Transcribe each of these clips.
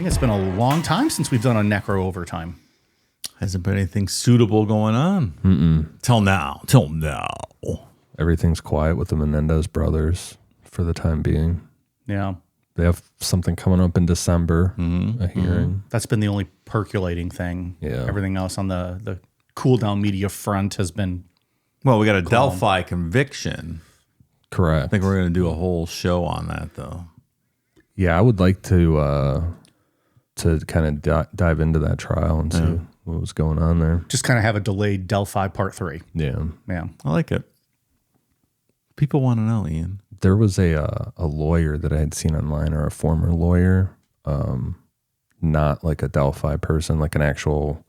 think it's been a long time since we've done a Necro Overtime. Hasn't been anything suitable going on. Till now. Everything's quiet with the Menendez brothers for the time being. Yeah. They have something coming up in December, a hearing. That's been the only percolating thing. Yeah. Everything else on the cool down media front has been. Well, we got a Delphi conviction. Correct. I think we're going to do a whole show on that, though. Yeah, I would like to kind of dive into that trial and see what was going on there. Just kind of have a delayed Delphi Part 3. Yeah. Yeah. I like it. People want to know, Ian. There was a lawyer that I had seen online, or a former lawyer, not like a Delphi person, like an actual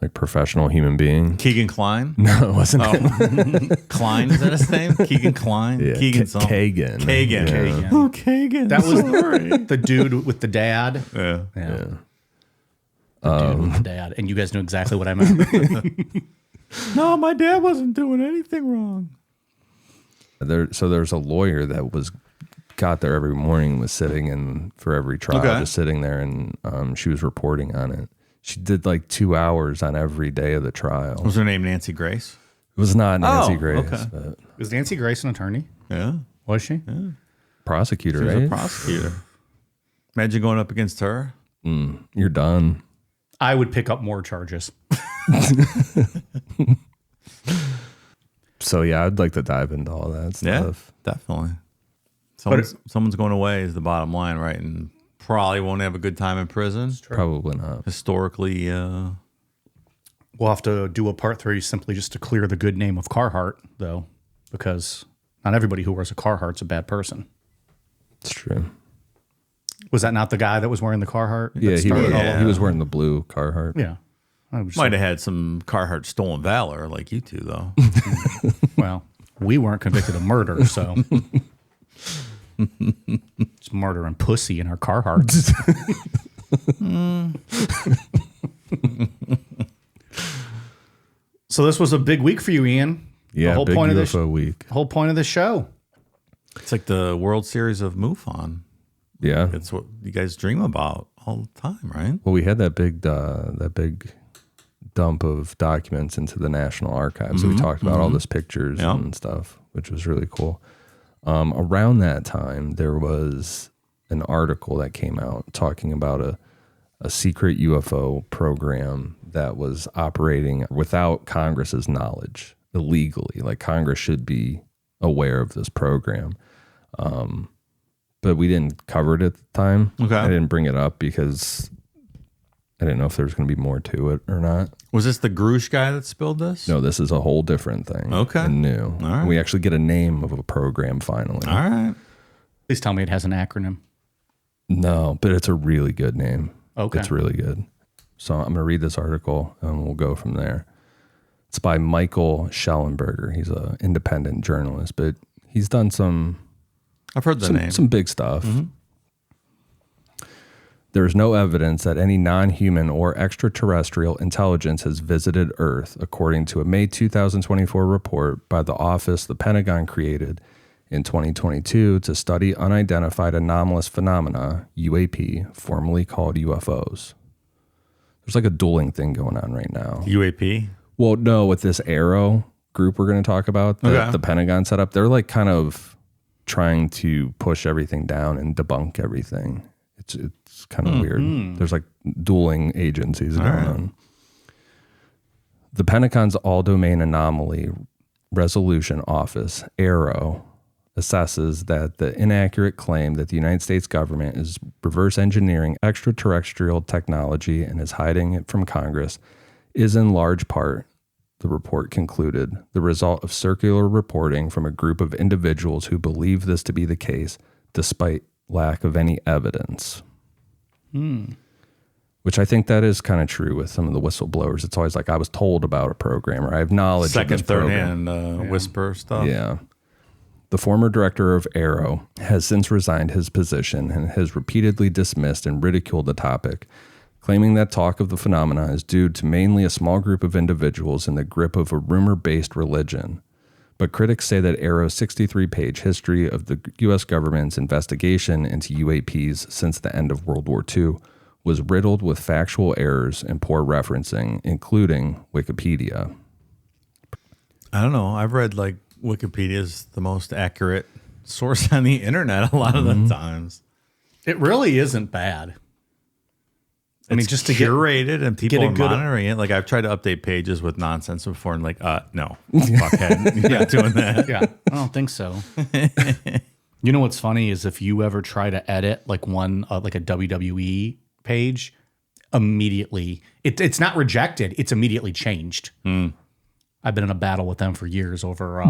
like professional human being. Keegan Klein? No, it wasn't him. Klein, is that his name? Keegan Klein? Yeah, Keegan Kagan. Kagan. Yeah. Kagan. Oh, Kagan. That was the dude with the dad. Yeah. The dude with the dad. And you guys know exactly what I meant. No, my dad wasn't doing anything wrong. So there's a lawyer that got there every morning and was sitting in for every trial, just sitting there, and she was reporting on it. She did like 2 hours on every day of the trial. Was her name Nancy Grace? It was not Nancy Grace, okay. but Was Nancy Grace an attorney? Yeah. Was she? Yeah. prosecutor, She was right? a prosecutor. Imagine going up against her. You're done. I would pick up more charges. So yeah, I'd like to dive into all that stuff. Yeah, definitely. Someone's going away is the bottom line, right? And probably won't have a good time in prison. Probably not. Historically, We'll have to do a Part 3 simply just to clear the good name of Carhartt, though, because not everybody who wears a Carhartt's a bad person. It's true. Was that not the guy that was wearing the Carhartt? Yeah, That he was wearing the blue Carhartt. Yeah. I was might have had some Carhartt stolen valor like you two, though. Well, we weren't convicted of murder, so it's murder and pussy in our Carhartts. So this was a big week for you, Ian. Yeah, the whole big point UFO week. whole point of the show. It's like the World Series of MUFON. Yeah. It's what you guys dream about all the time, right? Well, we had that big dump of documents into the National Archives. So we talked about all those pictures and stuff, which was really cool. Around that time, there was an article that came out talking about a secret UFO program that was operating without Congress's knowledge, illegally. Like Congress should be aware of this program. But we didn't cover it at the time. Okay. I didn't bring it up because I didn't know if there was going to be more to it or not. Was this the Grush guy that spilled this? No, this is a whole different thing. Okay. And new. All right. We actually get a name of a program finally. All right. Please tell me it has an acronym. No, but it's a really good name. Okay. It's really good. So I'm going to read this article and we'll go from there. It's by Michael Schellenberger. He's an independent journalist, but he's done I've heard the name. some big stuff. There is no evidence that any non-human or extraterrestrial intelligence has visited Earth, according to a May 2024 report by the office the Pentagon created in 2022 to study unidentified anomalous phenomena, UAP, formerly called UFOs. There's like a dueling thing going on right now. UAP? Well, no, with this Arrow group we're going to talk about, the Pentagon set up, they're like kind of trying to push everything down and debunk everything. It's kind of weird. There's like dueling agencies going on. The Pentagon's All-Domain Anomaly Resolution Office, ARROW, assesses that the inaccurate claim that the United States government is reverse engineering extraterrestrial technology and is hiding it from Congress is in large part, the report concluded, the result of circular reporting from a group of individuals who believe this to be the case, despite lack of any evidence. Which I think that is kind of true with some of the whistleblowers. It's always like, I was told about a program, or I have knowledge of this program. Second-third-hand whisper stuff. Yeah. The former director of ARROW has since resigned his position and has repeatedly dismissed and ridiculed the topic, claiming that talk of the phenomena is due to mainly a small group of individuals in the grip of a rumor-based religion. But critics say that ARROW's 63-page history of the U.S. government's investigation into UAPs since the end of World War II was riddled with factual errors and poor referencing, including Wikipedia. I don't know. I've read like Wikipedia is the most accurate source on the internet a lot of the times. It really isn't bad. I mean, just to curated and people are monitoring it. Like I've tried to update pages with nonsense before and like, no, fuckhead, you're not doing that. Yeah, I don't think so. You know what's funny is if you ever try to edit like like a WWE page, immediately it's not rejected; it's immediately changed. I've been in a battle with them for years over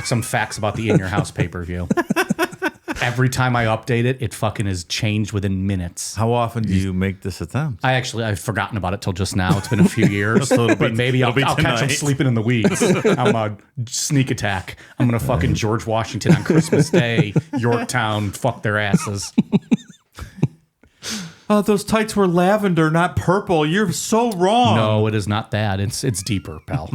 some facts about the In Your House pay-per-view. Every time I update it, it fucking is changed within minutes. How often do you make this attempt? I've forgotten about it till just now. It's been a few years, but maybe I'll catch them sleeping in the weeds. I'm a sneak attack. I'm gonna fucking George Washington on Christmas Day, Yorktown, fuck their asses. Oh, those tights were lavender, not purple. You're so wrong. No, it is not that. It's deeper, pal.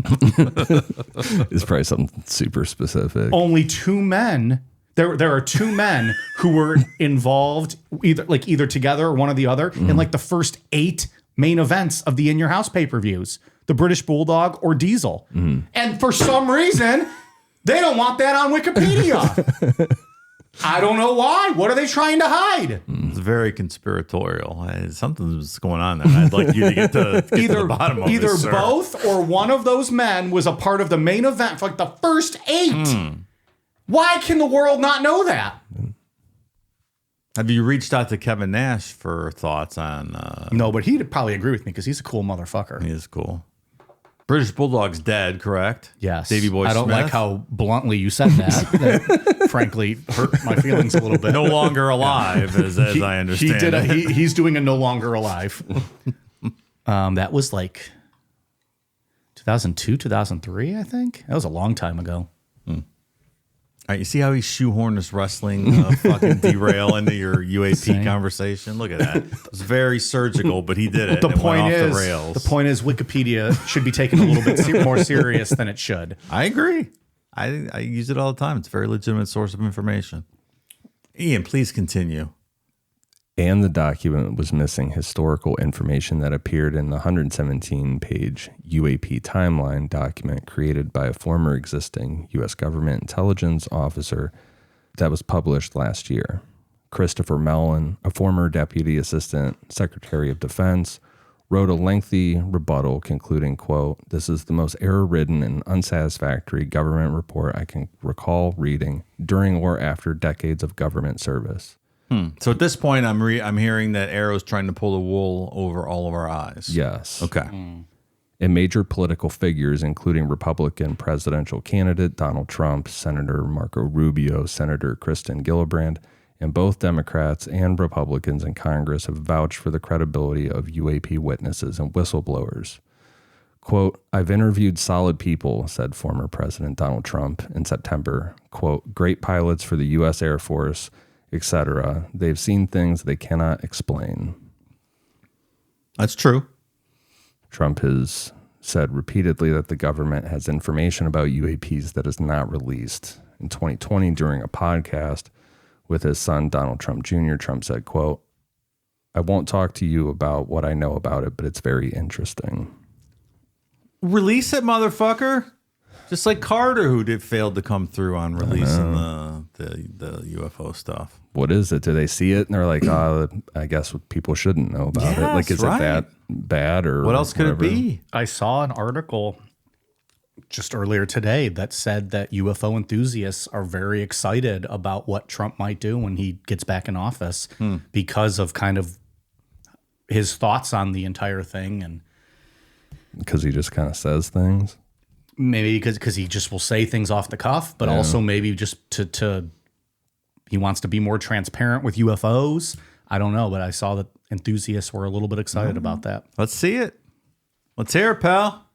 It's probably something super specific. Only two men. There are two men who were involved either together or one or the other in like the first 8 main events of the In Your House pay-per-views. The British Bulldog or Diesel. And for some reason, they don't want that on Wikipedia. I don't know why. What are they trying to hide? It's very conspiratorial. Something's going on there. I'd like you to get to the bottom of it. Either both or one of those men was a part of the main event for like the first 8. Why can the world not know that? Have you reached out to Kevin Nash for thoughts on... No, but he'd probably agree with me because he's a cool motherfucker. He is cool. British Bulldog's dead, correct? Yes. Davey Boy I don't Smith? like how bluntly you said that. That frankly hurt my feelings a little bit. No longer alive, as I understand He's doing a no longer alive. That was like 2002, 2003, I think. That was a long time ago. All right, you see how he shoehorned this wrestling fucking derail into your UAP conversation? Look at that. It was very surgical, but he did it. The point is, rails. Wikipedia should be taken a little bit more serious than it should. I agree. I use it all the time. It's a very legitimate source of information. Ian, please continue. And the document was missing historical information that appeared in the 117-page UAP timeline document created by a former existing U.S. government intelligence officer that was published last year. Christopher Mellon, a former Deputy Assistant Secretary of Defense, wrote a lengthy rebuttal concluding, quote, "This is the most error-ridden and unsatisfactory government report I can recall reading during or after decades of government service." So at this point, I'm hearing that Arrow's trying to pull the wool over all of our eyes. Yes. Okay. And major political figures, including Republican presidential candidate Donald Trump, Senator Marco Rubio, Senator Kristen Gillibrand, and both Democrats and Republicans in Congress have vouched for the credibility of UAP witnesses and whistleblowers. Quote, "I've interviewed solid people," said former President Donald Trump in September. Quote, "Great pilots for the U.S. Air Force, etc. They've seen things they cannot explain." That's true. Trump has said repeatedly that the government has information about UAPs that is not released. In 2020, during a podcast with his son, Donald Trump Jr., Trump said, quote, "I won't talk to you about what I know about it, but it's very interesting." Release it, motherfucker. Just like Carter, who failed to come through on releasing the UFO stuff. What is it? Do they see it and they're like, I guess people shouldn't know about it? Like, is it that bad or what else could it be? I saw an article just earlier today that said that UFO enthusiasts are very excited about what Trump might do when he gets back in office because of kind of his thoughts on the entire thing. And because he just kind of says things. Maybe because he just will say things off the cuff, but also maybe just to he wants to be more transparent with UFOs. I don't know, but I saw that enthusiasts were a little bit excited about that. Let's see it. Let's hear it, pal.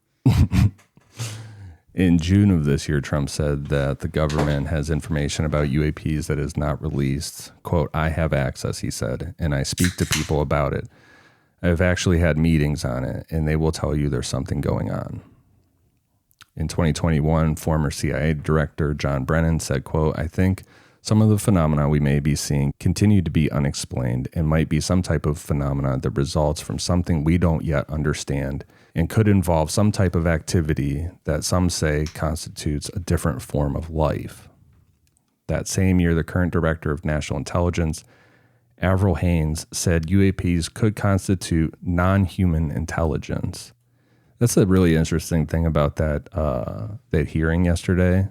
In June of this year, Trump said that the government has information about UAPs that is not released. Quote, "I have access," he said, "and I speak to people about it. I've actually had meetings on it, and they will tell you there's something going on." In 2021, former CIA Director John Brennan said, quote, "I think Some of the phenomena we may be seeing continue to be unexplained and might be some type of phenomena that results from something we don't yet understand and could involve some type of activity that some say constitutes a different form of life. That same year, the current director of national intelligence, Avril Haines, said UAPs could constitute non-human intelligence. That's a really interesting thing about that hearing yesterday.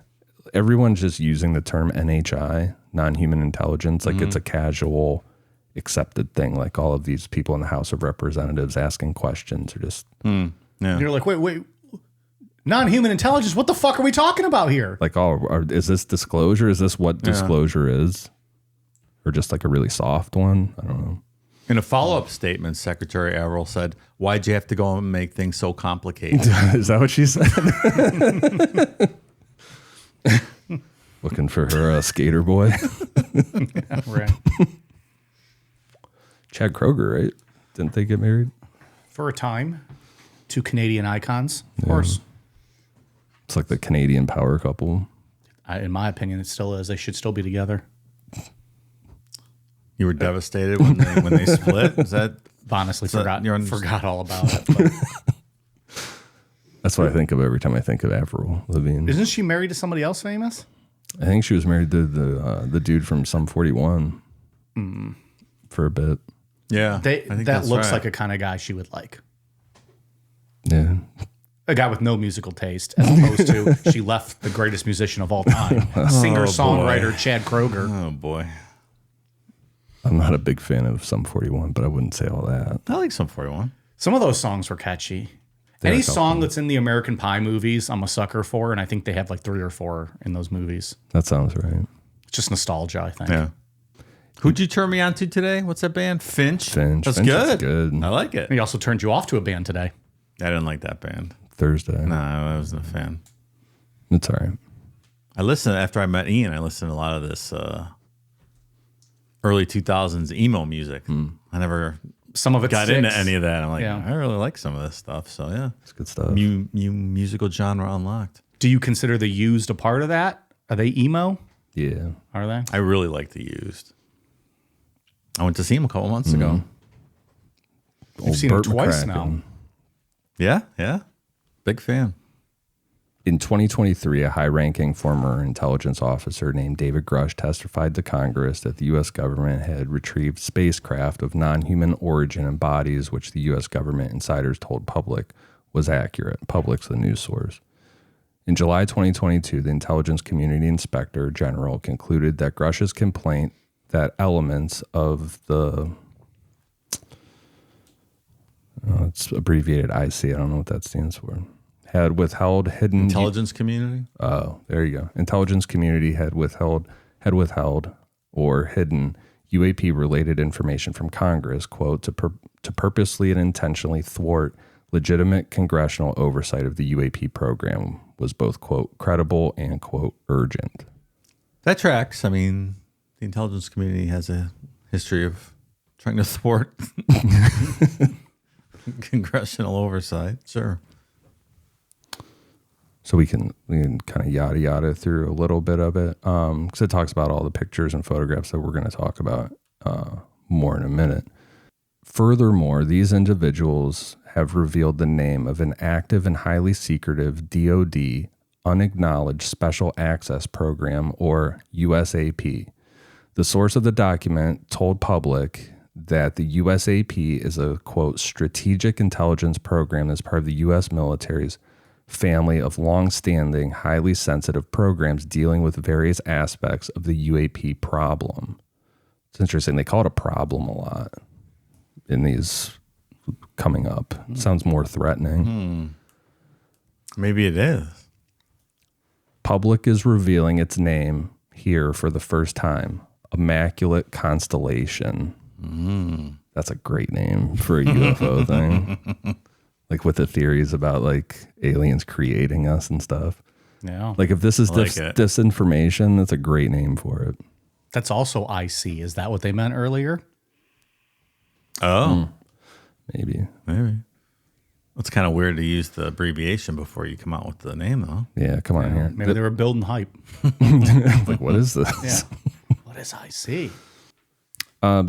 Everyone's just using the term NHI, non-human intelligence, like it's a casual, accepted thing. Like all of these people in the House of Representatives asking questions are just... Yeah. You're like, wait, non-human intelligence? What the fuck are we talking about here? Like, is this disclosure? Is this what disclosure is? Or just like a really soft one? I don't know. In a follow-up statement, Secretary Avril said, "Why'd you have to go and make things so complicated?" Is that what she said? Looking for her skater boy. Yeah, right. Chad Kroger, right? Didn't they get married? For a time. 2 Canadian icons, of course. It's like the Canadian power couple. In my opinion, it still is. They should still be together. You were devastated when they split? Is that... Honestly, forgot all about it. But. That's what I think of every time I think of Avril Lavigne. Isn't she married to somebody else famous? I think she was married to the dude from Sum 41 for a bit. Yeah. That looks like a kind of guy she would like. Yeah. A guy with no musical taste, as opposed to she left the greatest musician of all time, singer-songwriter Chad Kroger. Oh, boy. I'm not a big fan of Sum 41, but I wouldn't say all that. I like Sum 41. Some of those songs were catchy. Any song that's in the American Pie movies, I'm a sucker for, and I think they have like 3 or 4 in those movies. That sounds right. It's just nostalgia, I think. Yeah. Who'd you turn me on to today? What's that band? Finch? That's Finch good. is good. I like it. He also turned you off to a band today. I didn't like that band. Thursday. No, I wasn't a fan. It's all right. I listened, after I met Ian, I listened to a lot of this early 2000s emo music. I never some of it got sticks. into any of that. I'm like, Yeah. I really like some of this stuff. So, yeah. It's good stuff. New musical genre unlocked. Do you consider the Used a part of that? Are they emo? Yeah. Are they? I really like the Used. I went to see him a couple months ago. You've seen him twice now. Yeah. Big fan. In 2023, a high-ranking former intelligence officer named David Grush testified to Congress that the U.S. government had retrieved spacecraft of non-human origin and bodies, which the U.S. government insiders told Public was accurate. Public's the news source. In July 2022, the Intelligence Community Inspector General concluded that Grush's complaint that elements of the it's abbreviated IC. I don't know what that stands for. Had withheld hidden Intelligence community. Oh, there you go. Intelligence community had withheld or hidden UAP related information from Congress, quote, to purposely and intentionally thwart legitimate congressional oversight of the UAP program was both, quote, credible and, quote, urgent. That tracks. I mean, the intelligence community has a history of trying to thwart congressional oversight. Sure. So we can kind of yada through a little bit of it because it talks about all the pictures and photographs that we're going to talk about more in a minute. Furthermore, these individuals have revealed the name of an active and highly secretive DoD unacknowledged special access program, or USAP. The source of the document told Public that the USAP is a, quote, strategic intelligence program as part of the U.S. military's family of long-standing, highly sensitive programs dealing with various aspects of the UAP problem. It's interesting. They call it a problem a lot in these coming up. It sounds more threatening. Maybe it is. Public is revealing its name here for the first time. Immaculate Constellation. That's a great name for a UFO thing. Like with the theories about like aliens creating us and stuff. Yeah. Like if this is disinformation, that's a great name for it. That's also IC. Is that what they meant earlier? Oh. Maybe. It's kind of weird to use the abbreviation before you come out with the name, though. Yeah, come on here. Maybe they were building hype. Like, what is this? Yeah. What is IC?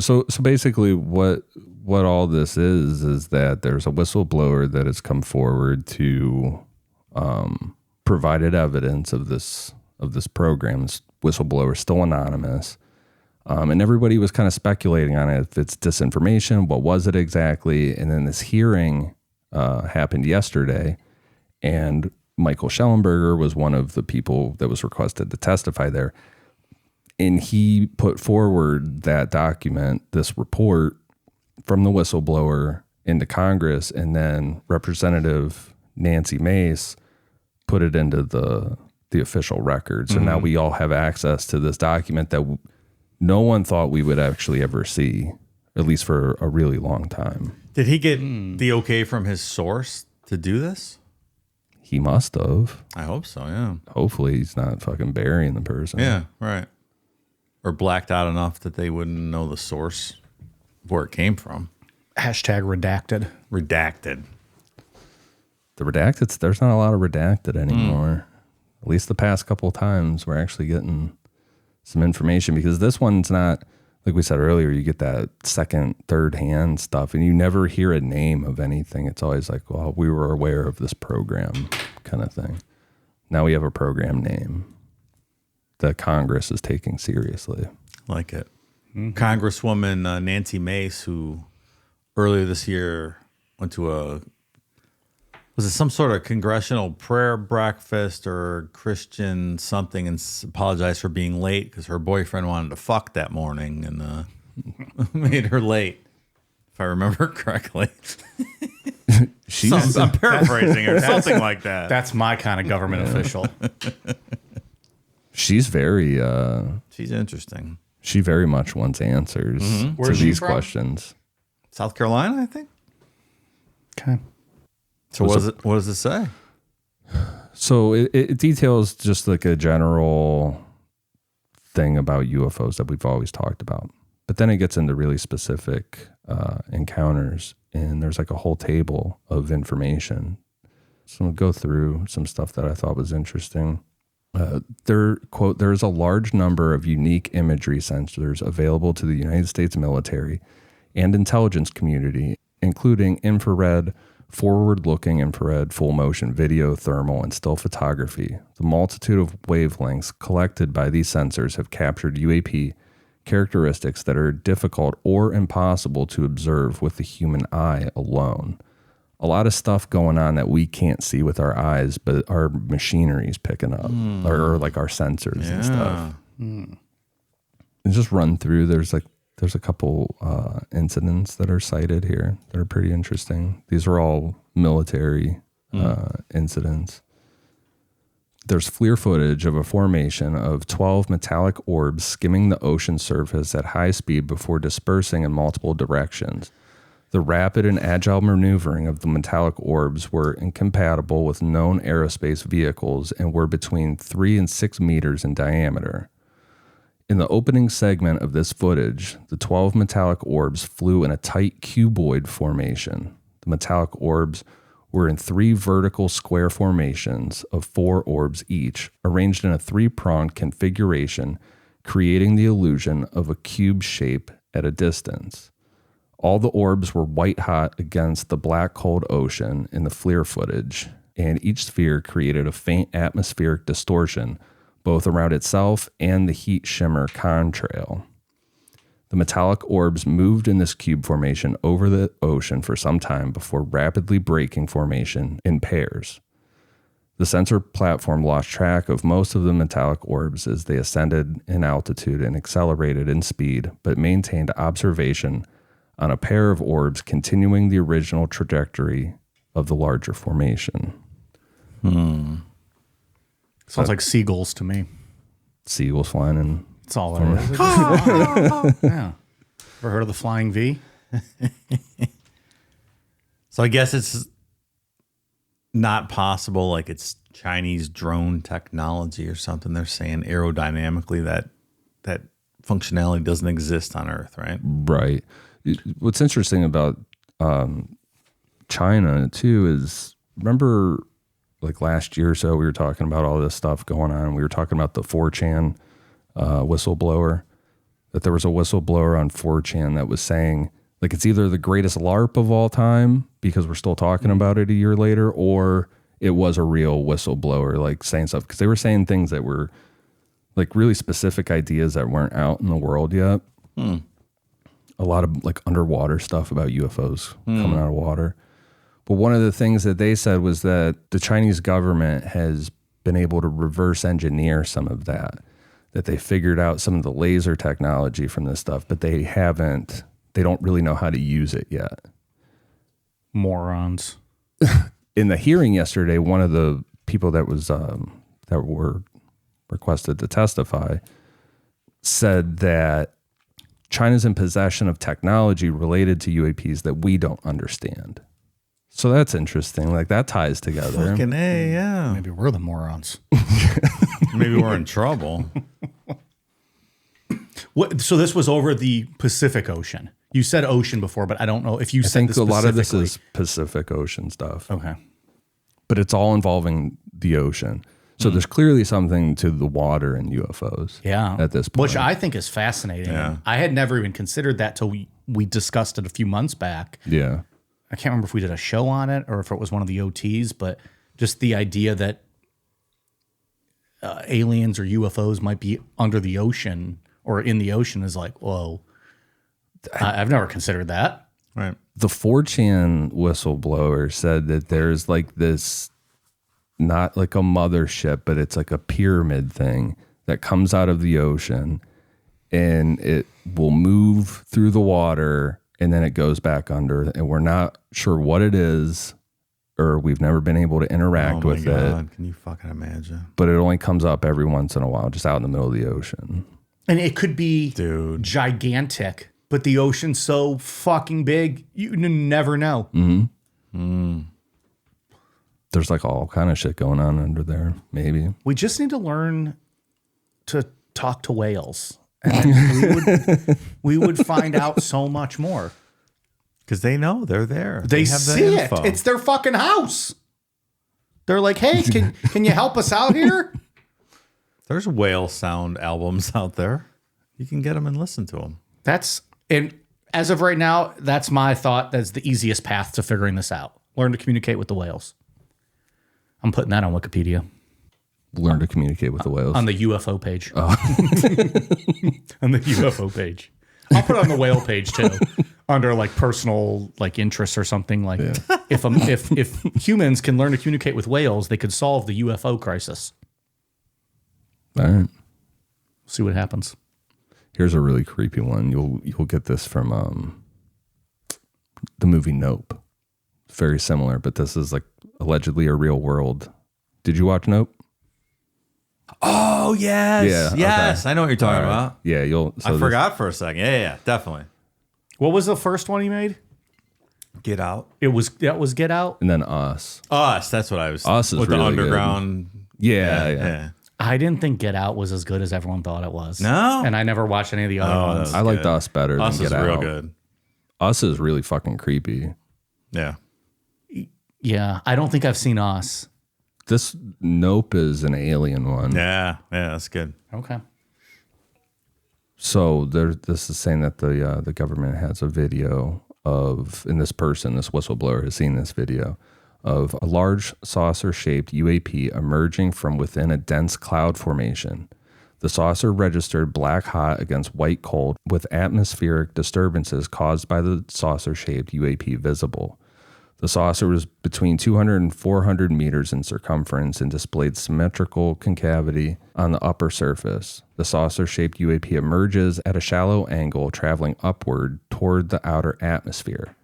So basically what all this is that there's a whistleblower that has come forward to provided evidence of this program. This whistleblower is still anonymous. And everybody was kind of speculating on it, if it's disinformation, what was it exactly? And then this hearing happened yesterday, and Michael Schellenberger was one of the people that was requested to testify there. And he put forward that document, this report from the whistleblower into Congress, and then Representative Nancy Mace put it into the official record. So now we all have access to this document that no one thought we would actually ever see, at least for a really long time. Did he get the okay from his source to do this? He must have. I hope so, yeah. Hopefully he's not fucking burying the person. Yeah, right. Or blacked out enough that they wouldn't know the source where it came from. Hashtag redacted. Redacted. The redacted, there's not a lot of redacted anymore. At least the past couple of times we're actually getting some information, because this one's not, like we said earlier, you get that second, third hand stuff and you never hear a name of anything. It's always like, well, we were aware of this program kind of thing. Now we have a program name that Congress is taking seriously. Like it. Congresswoman Nancy Mace, who earlier this year went to was it some sort of congressional prayer breakfast or Christian something, and apologized for being late because her boyfriend wanted to fuck that morning and made her late, if I remember correctly. I'm paraphrasing or something like that. That's my kind of government official. She's very... she's interesting. She very much wants answers to these questions. South Carolina, I think. Okay. So what does it say? So it details just like a general thing about UFOs that we've always talked about. But then it gets into really specific encounters, and there's like a whole table of information. So we'll go through some stuff that I thought was interesting. Quote, there is a large number of unique imagery sensors available to the United States military and intelligence community, including infrared, forward-looking infrared, full-motion video, thermal, and still photography. The multitude of wavelengths collected by these sensors have captured UAP characteristics that are difficult or impossible to observe with the human eye alone. A lot of stuff going on that we can't see with our eyes, but our machinery is picking up, or like our sensors and stuff. And just run through. There's a couple incidents that are cited here that are pretty interesting. These are all military incidents. There's FLIR footage of a formation of 12 metallic orbs skimming the ocean surface at high speed before dispersing in multiple directions. The rapid and agile maneuvering of the metallic orbs were incompatible with known aerospace vehicles and were between 3 and 6 meters in diameter. In the opening segment of this footage, the 12 metallic orbs flew in a tight cuboid formation. The metallic orbs were in 3 vertical square formations of 4 orbs each, arranged in a 3-pronged configuration, creating the illusion of a cube shape at a distance. All the orbs were white hot against the black cold ocean in the FLIR footage, and each sphere created a faint atmospheric distortion both around itself and the heat shimmer contrail. The metallic orbs moved in this cube formation over the ocean for some time before rapidly breaking formation in pairs. The sensor platform lost track of most of the metallic orbs as they ascended in altitude and accelerated in speed, but maintained observation on a pair of orbs continuing the original trajectory of the larger formation. Sounds like seagulls to me. Seagulls flying in. That's all it is. Yeah. Ever heard of the Flying V? So I guess it's not possible, like it's Chinese drone technology or something. They're saying aerodynamically that functionality doesn't exist on Earth, right? Right. What's interesting about China too is, remember like last year or so, we were talking about all this stuff going on. We were talking about the 4chan whistleblower that there was a whistleblower on 4chan that was saying, like, it's either the greatest LARP of all time because we're still talking about it a year later, or it was a real whistleblower, like, saying stuff. Because they were saying things that were, like, really specific ideas that weren't out in the world yet. A lot of, like, underwater stuff about UFOs coming out of water. But one of the things that they said was that the Chinese government has been able to reverse engineer some of that they figured out some of the laser technology from this stuff, but they don't really know how to use it yet. Morons. In the hearing yesterday, one of the people that was that were requested to testify said that China's in possession of technology related to UAPs that we don't understand. So that's interesting. Like, that ties together. Fucking A, yeah. Maybe we're the morons. Maybe we're in trouble. So this was over the Pacific Ocean. You said ocean before, but I don't know if you I said think this a lot of this specifically. is Pacific Ocean stuff. Okay. But it's all involving the ocean. So there's clearly something to the water and UFOs. Yeah. At this point. Which I think is fascinating. Yeah. I had never even considered that till we discussed it a few months back. Yeah. I can't remember if we did a show on it or if it was one of the OTs, but just the idea that aliens or UFOs might be under the ocean or in the ocean is like, whoa. I've never considered that. Right. The 4chan whistleblower said that there's like this, not like a mothership, but it's like a pyramid thing that comes out of the ocean and it will move through the water and then it goes back under, and we're not sure what it is, or we've never been able to interact with it. Can you fucking imagine? But it only comes up every once in a while, just out in the middle of the ocean. And it could be Dude. gigantic, but the ocean's so fucking big, you never know. There's like all kind of shit going on under there, maybe. We just need to learn to talk to whales. And we would find out so much more. Because they know they're there. They have the see it. info. It's their fucking house. They're like, hey, can you help us out here? There's whale sound albums out there. You can get them and listen to them. And as of right now, that's my thought. That's the easiest path to figuring this out. Learn to communicate with the whales. I'm putting that on Wikipedia. Learn to communicate with the whales. On the UFO page. Oh. On the UFO page. I'll put it on the whale page too. Under like personal like interests or something. Like if humans can learn to communicate with whales, they could solve the UFO crisis. All right. See what happens. Here's a really creepy one. You'll get this from the movie Nope. Very similar, but this is like allegedly a real world. Did you watch Nope? Oh, yes. Yeah, Yes. okay. I know what you're talking All right. about. Yeah, I forgot for a second. Yeah, definitely. What was the first one he made? Get Out. That was Get Out. And then Us. Us. That's what I was. Us is with really the underground. Yeah. I didn't think Get Out was as good as everyone thought it was. No? And I never watched any of the other ones. I liked Us better Us than is Get Out. real good. Us is really fucking creepy. Yeah. Yeah, I don't think I've seen Us. This Nope is an alien one. Yeah. Yeah, that's good. Okay. So this is saying that the government has a video of, and this whistleblower has seen this video of a large saucer-shaped UAP emerging from within a dense cloud formation. The saucer registered black hot against white cold with atmospheric disturbances caused by the saucer-shaped UAP visible. The saucer was between 200 and 400 meters in circumference and displayed symmetrical concavity on the upper surface. The saucer-shaped UAP emerges at a shallow angle, traveling upward toward the outer atmosphere.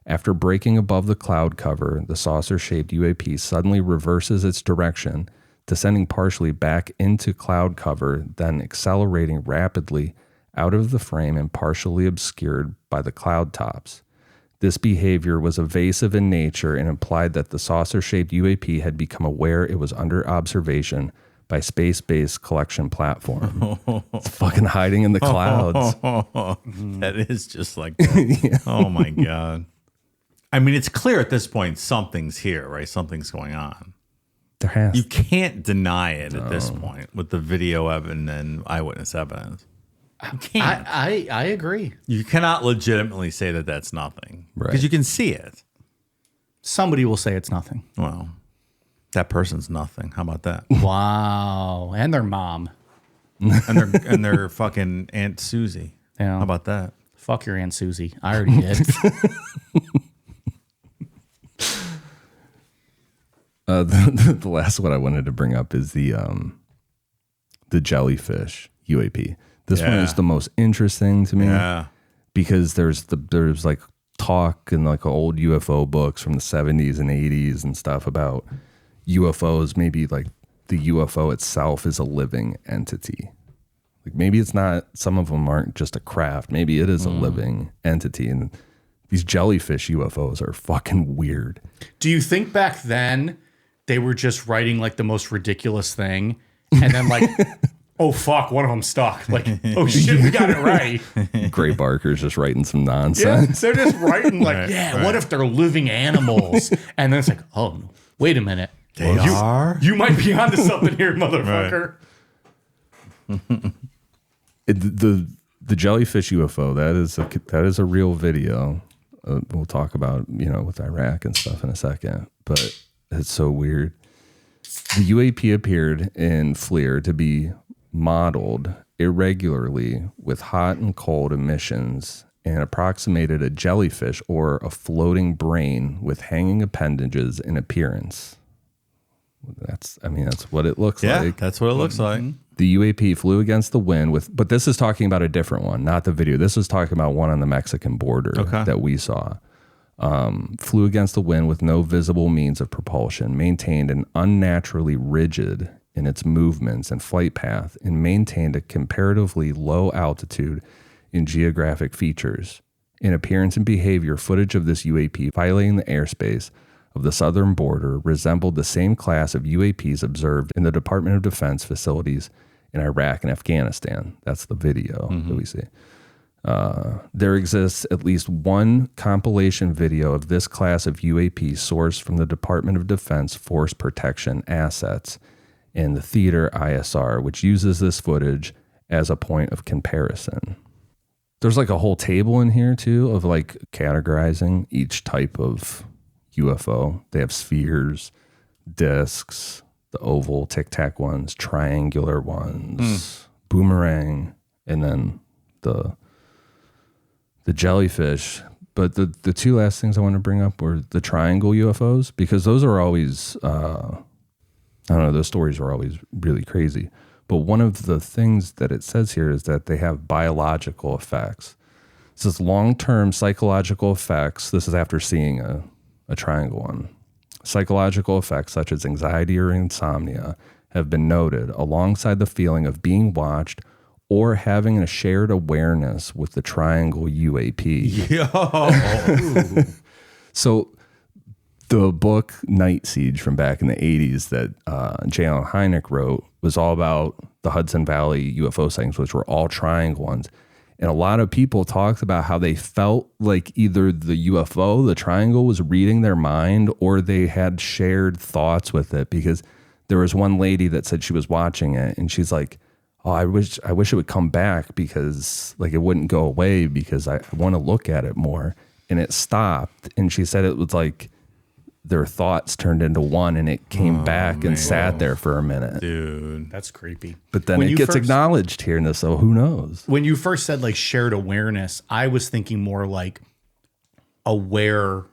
After breaking above the cloud cover, the saucer-shaped UAP suddenly reverses its direction, descending partially back into cloud cover, then accelerating rapidly out of the frame and partially obscured by the cloud tops. This behavior was evasive in nature and implied that the saucer-shaped UAP had become aware it was under observation by space-based collection platform. It's fucking hiding in the clouds. That is just like that. Yeah. Oh my God. I mean, it's clear at this point something's here, right? Something's going on. There has You can't deny it at this point with the video evidence and eyewitness evidence. I agree. You cannot legitimately say that that's nothing. Right. Because you can see it. Somebody will say it's nothing. Well, that person's nothing. How about that? Wow. And their mom. and their fucking Aunt Susie. Yeah. How about that? Fuck your Aunt Susie. I already did. The last one I wanted to bring up is the Jellyfish UAP. This one is the most interesting to me. Yeah. Because there's like talk in like old UFO books from the 70s and 80s and stuff about UFOs. Maybe like the UFO itself is a living entity. Like maybe it's not, some of them aren't just a craft. Maybe it is a living entity. And these jellyfish UFOs are fucking weird. Do you think back then they were just writing like the most ridiculous thing? And then like, oh fuck, one of them stuck. Like, oh shit, we got it right. Gray Barker's just writing some nonsense. They're just writing like, what if they're living animals? And then it's like, oh, no, wait a minute. They are? You might be onto something here, motherfucker. The jellyfish UFO, that is a real video. We'll talk about, with Iraq and stuff in a second, but it's so weird. The UAP appeared in FLIR to be modeled irregularly with hot and cold emissions and approximated a jellyfish or a floating brain with hanging appendages in appearance. That's what it looks like. Yeah, that's what it looks like. The UAP flew against the wind but this is talking about a different one, not the video. This is talking about one on the Mexican border that we saw. Flew against the wind with no visible means of propulsion, maintained an unnaturally rigid in its movements and flight path, and maintained a comparatively low altitude in geographic features. In appearance and behavior, footage of this UAP violating the airspace of the southern border resembled the same class of UAPs observed in the Department of Defense facilities in Iraq and Afghanistan. That's the video that we see. There exists at least one compilation video of this class of UAP sourced from the Department of Defense Force Protection Assets and the Theater ISR, which uses this footage as a point of comparison. There's like a whole table in here too of like categorizing each type of UFO. They have spheres, discs, the oval, tic-tac ones, triangular ones, boomerang, and then the jellyfish. But the two last things I want to bring up were the triangle UFOs, because those are always, those stories are always really crazy. But one of the things that it says here is that they have biological effects. It says long-term psychological effects. This is after seeing a triangle one. Psychological effects such as anxiety or insomnia have been noted alongside the feeling of being watched or having a shared awareness with the triangle UAP. Yo. So the book Night Siege from back in the 80s that J. Allen Hynek wrote was all about the Hudson Valley UFO sightings, which were all triangle ones. And a lot of people talked about how they felt like either the UFO, the triangle, was reading their mind, or they had shared thoughts with it. Because there was one lady that said she was watching it and she's like, oh, I wish it would come back, because like it wouldn't go away, because I want to look at it more. And it stopped. And she said it was like their thoughts turned into one, and it came back and sat there for a minute. Dude. That's creepy. But then it gets acknowledged here in this, so who knows? When you first said like shared awareness, I was thinking more like aware,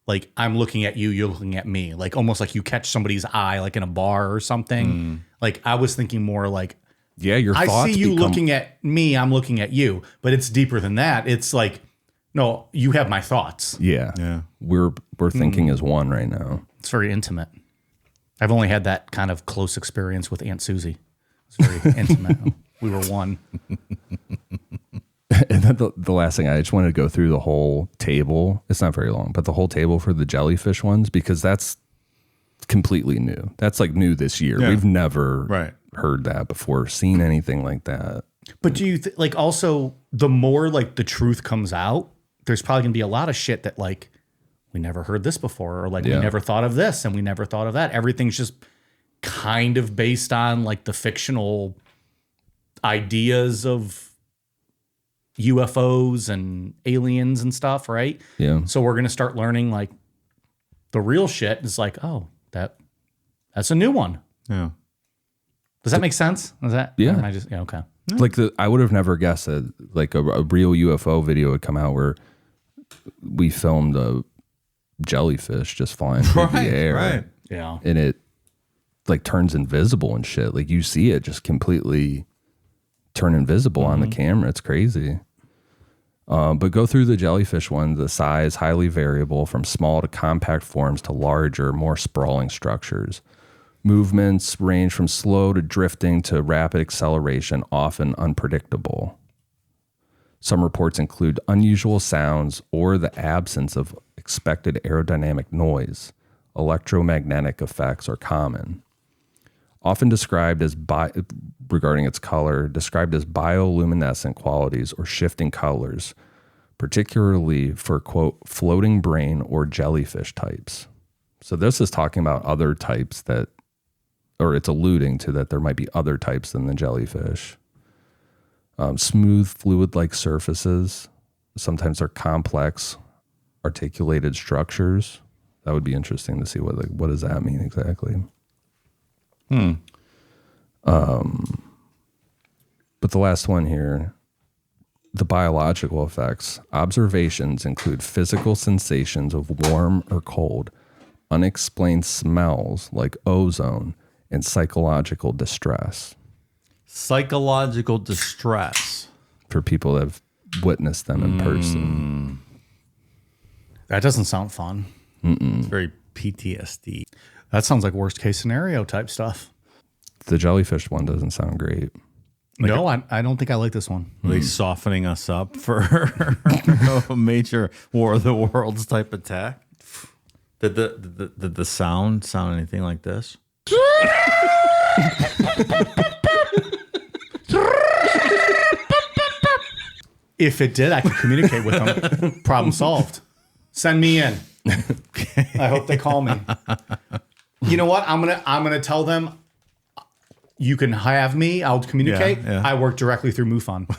like I'm looking at you, you're looking at me, like almost like you catch somebody's eye, like in a bar or something. Like I was thinking more like, yeah, your thoughts I see you looking at me, I'm looking at you, but it's deeper than that. It's like, no, you have my thoughts. Yeah. We're thinking as one right now. It's very intimate. I've only had that kind of close experience with Aunt Susie. It's very intimate. We were one. And then the last thing, I just wanted to go through the whole table. It's not very long, but the whole table for the jellyfish ones, because that's completely new. That's like new this year. Yeah. We've never heard that before, seen anything like that. But do you like also the more like the truth comes out, there's probably gonna be a lot of shit that like we never heard this before, or like we never thought of this and we never thought of that. Everything's just kind of based on like the fictional ideas of UFOs and aliens and stuff, right? Yeah. So we're going to start learning like the real shit is like, oh, that's a new one. Yeah. Does that make sense? Is that? Yeah. Or am I just, yeah, okay. Like I would have never guessed that like a real UFO video would come out where we filmed a jellyfish just flying through the air. Right. Yeah. And it like turns invisible and shit. Like you see it just completely turn invisible on the camera. It's crazy. But go through the jellyfish one. The size highly variable from small to compact forms to larger, more sprawling structures. Movements range from slow to drifting to rapid acceleration, often unpredictable. Some reports include unusual sounds or the absence of expected aerodynamic noise. Electromagnetic effects are common. Often described as regarding its color, described as bioluminescent qualities or shifting colors, particularly for, quote, floating brain or jellyfish types. So this is talking about other types that, or it's alluding to that there might be other types than the jellyfish. Smooth fluid-like surfaces. Sometimes they're complex, articulated structures. That would be interesting to see what does that mean exactly. But the last one here, the biological effects. Observations include physical sensations of warm or cold, unexplained smells like ozone, and psychological distress. Psychological distress. For people that have witnessed them in person. That doesn't sound fun. It's very PTSD. That sounds like worst case scenario type stuff. The jellyfish one doesn't sound great. No, I don't think I like this one. Are they softening us up for a major War of the Worlds type attack? Did the sound anything like this? If it did, I could communicate with them. Problem solved. Send me in. I hope they call me. You know what? I'm gonna tell them you can have me. I'll communicate. Yeah. I work directly through MUFON.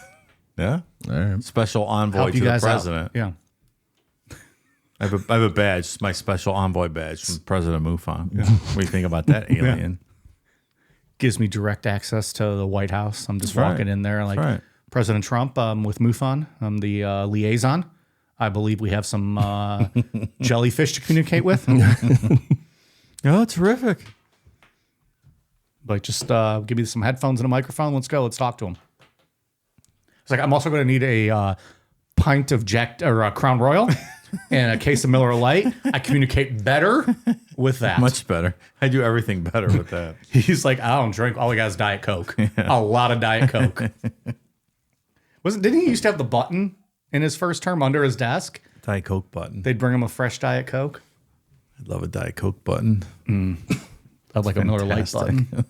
Yeah. All right. Special envoy Help to you the guys president. out. Yeah. I have a badge, my special envoy badge from President MUFON. Yeah. What do you think about that, alien? Gives me direct access to the White House. I'm just walking in there like President Trump with MUFON. I'm the liaison. I believe we have some jellyfish to communicate with. Oh, terrific. Like, just give me some headphones and a microphone. Let's go. Let's talk to him. It's like, I'm also going to need a pint of Crown Royal and a case of Miller Lite. I communicate better with that. Much better. I do everything better with that. He's like, I don't drink. All we got is Diet Coke. A lot of Diet Coke. Didn't he used to have the button in his first term under his desk? Diet Coke button. They'd bring him a fresh Diet Coke. I'd love a Diet Coke button. I'd like a Miller Lite button.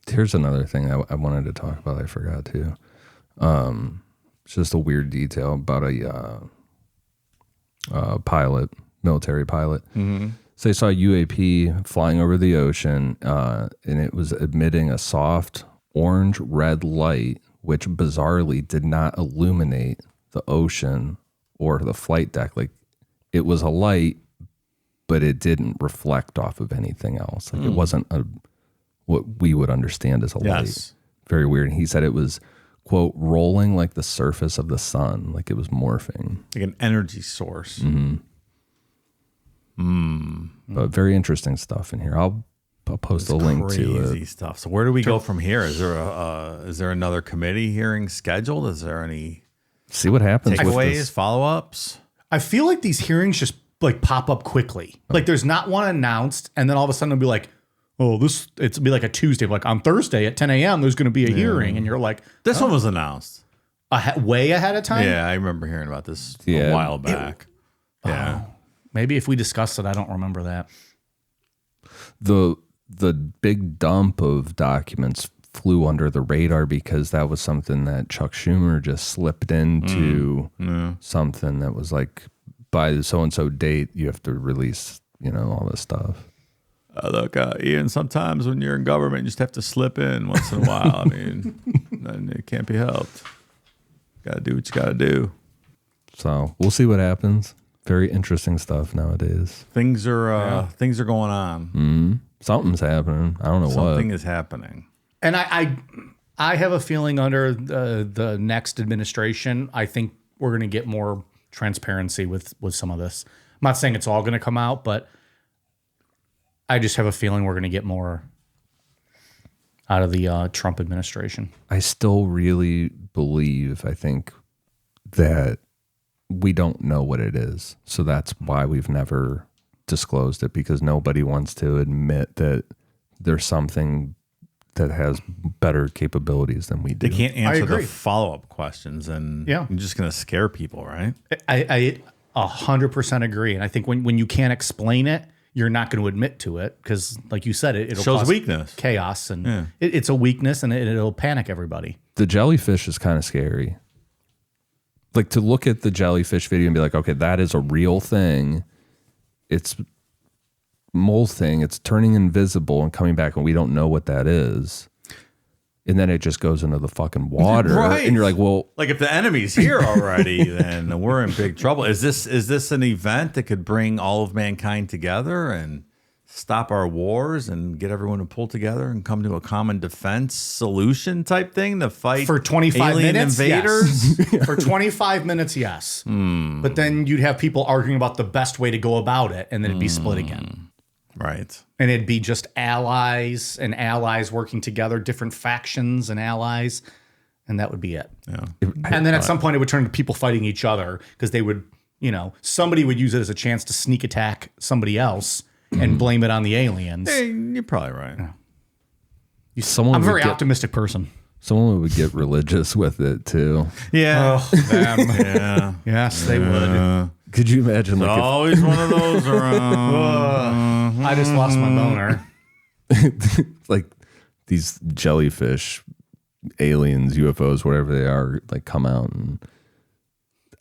Here's another thing I wanted to talk about. I forgot to. It's just a weird detail about a pilot, military pilot. So they saw a UAP flying over the ocean, and it was emitting a soft orange-red light, which bizarrely did not illuminate the ocean or the flight deck. Like, it was a light, but it didn't reflect off of anything else. Like, it wasn't what we would understand as a light. Very weird. And he said it was, quote, rolling like the surface of the sun, like it was morphing. Like an energy source. But very interesting stuff in here. I'll post a link to it. Crazy stuff. So where do we go from here? Is there another committee hearing scheduled? Is there any See what happens with takeaways, this. follow-ups? I feel like these hearings just like pop up quickly. Like, there's not one announced, and then all of a sudden it'll be like, oh, it'll be like a Tuesday. Like, on Thursday at 10 a.m., there's going to be a hearing, and you're like, This one was announced. way ahead of time? Yeah, I remember hearing about this a while back. Maybe if we discussed it, I don't remember that. The big dump of documents flew under the radar because that was something that Chuck Schumer just slipped into something that was like, by the so-and-so date, you have to release, all this stuff. Look, Ian, sometimes when you're in government, you just have to slip in once in a while. I mean, it can't be helped. Got to do what you got to do. So we'll see what happens. Very interesting stuff nowadays. Things are going on. Mm-hmm. Something's happening. I don't know what. Something is happening. And I have a feeling under the next administration, I think we're going to get more transparency with some of this. I'm not saying it's all going to come out, but I just have a feeling we're going to get more out of the Trump administration. I still really believe, I think, that we don't know what it is. So that's why we've never disclosed it, because nobody wants to admit that there's something that has better capabilities than we do. They can't answer the follow-up questions, and you're just going to scare people, right? I 100% agree. And I think when you can't explain it, you're not going to admit to it because, like you said, it'll shows cause weakness, chaos, and it's a weakness, and it'll panic everybody. The jellyfish is kind of scary. Like, to look at the jellyfish video and be like, okay, that is a real thing. It's molting. It's turning invisible and coming back, and we don't know what that is. And then it just goes into the fucking water, right? And you're like, well, like if the enemy's here already, then we're in big trouble. Is this an event that could bring all of mankind together and stop our wars and get everyone to pull together and come to a common defense solution type thing to fight for 25 alien minutes? invaders? Yes. For 25 minutes, yes. But then you'd have people arguing about the best way to go about it, and then it'd be split again. Right. And it'd be just allies and allies working together, different factions and allies, and that would be it. Yeah. And then at some point it would turn to people fighting each other because they would, somebody would use it as a chance to sneak attack somebody else and blame it on the aliens. Hey, you're probably right. I'm a very optimistic person. Someone would get religious with it too. Yeah. Oh, them. Yeah. Yes, they would. Could you imagine? There's always one of those around. I just lost my boner. Like these jellyfish, aliens, UFOs, whatever they are, like come out, and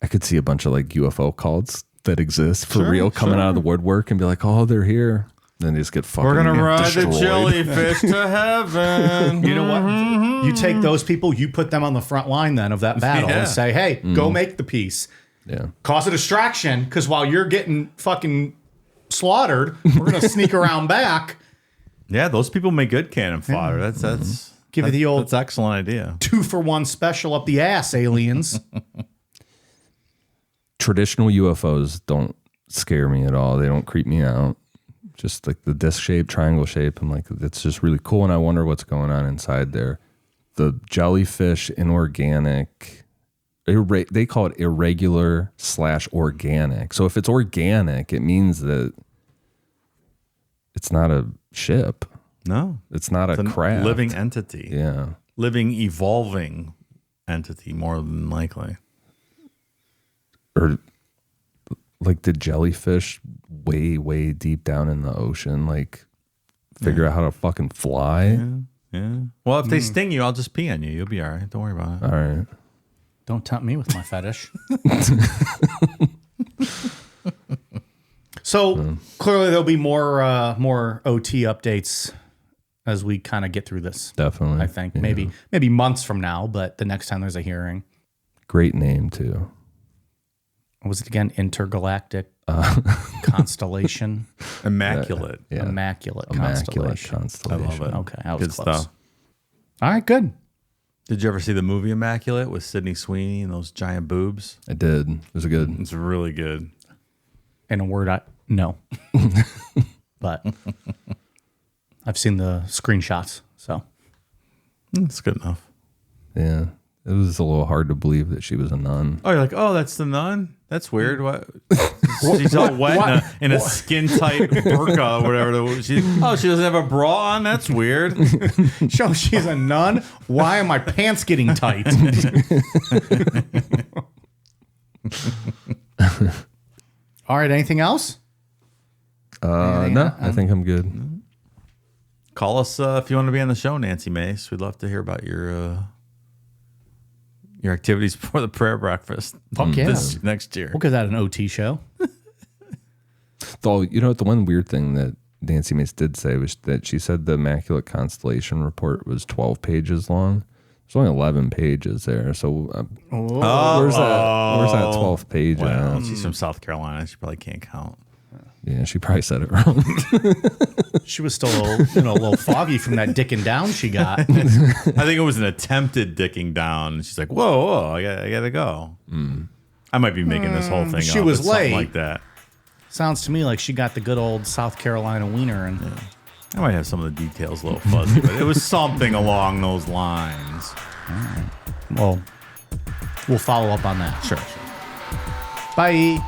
I could see a bunch of like UFO cults that exist for real coming out of the woodwork and be like, oh, they're here. Then they just get fucking We're gonna ride destroyed. the jellyfish to heaven. You know what? You take those people, you put them on the front line then of that battle and say, hey, go make the peace. Yeah. Cause a distraction, because while you're getting fucking slaughtered, we're gonna sneak around back. Yeah, those people make good cannon fodder. That's Give you the old that's excellent idea. 2-for-1 special up the ass, aliens. Traditional UFOs don't scare me at all. They don't creep me out. Just like the disc shape, triangle shape. I'm like, it's just really cool. And I wonder what's going on inside there. The jellyfish inorganic, they call it irregular/organic. So if it's organic, it means that it's not a ship. No. It's not a craft. Living entity. Yeah. Living, evolving entity, more than likely. Or like the jellyfish way, way deep down in the ocean, like figure out how to fucking fly. Yeah. Well, if they sting you, I'll just pee on you. You'll be all right. Don't worry about it. All right. Don't tempt me with my fetish. So clearly there'll be more OT updates as we kind of get through this. Definitely. I think maybe months from now, but the next time there's a hearing. Great name too. What was it again? Intergalactic Constellation. Immaculate. Yeah. Immaculate Constellation. I love it. Okay, that was Good close. stuff. All right, good. Did you ever see the movie Immaculate with Sydney Sweeney and those giant boobs? I did. It was good. It's really good. In a word, no. But I've seen the screenshots, so. It's good enough. Yeah. It was a little hard to believe that she was a nun. Oh, you're like, oh, that's the nun? That's weird. What? She's all wet in a skin-tight burqa or whatever. She doesn't have a bra on? That's weird. So she's a nun? Why are my pants getting tight? All right, anything else? No, I think I'm good. Call us if you want to be on the show, Nancy Mace. We'd love to hear about your activities before the prayer breakfast. Fuck yeah. This next year. We'll get that an OT show. Though, you know what, the one weird thing that Nancy Mace did say was that she said the Immaculate Constellation report was 12 pages long. There's only 11 pages there. So where's that 12th page Well, at? she's from South Carolina. She probably can't count. Yeah, she probably said it wrong. She was still a little foggy from that dicking down she got. I think it was an attempted dicking down. She's like, whoa, I gotta go. I might be making this whole thing she up. was It's something late. like that. Sounds to me like she got the good old South Carolina wiener. And I might have some of the details a little fuzzy, but it was something along those lines. well, we'll follow up on that. Sure. Bye.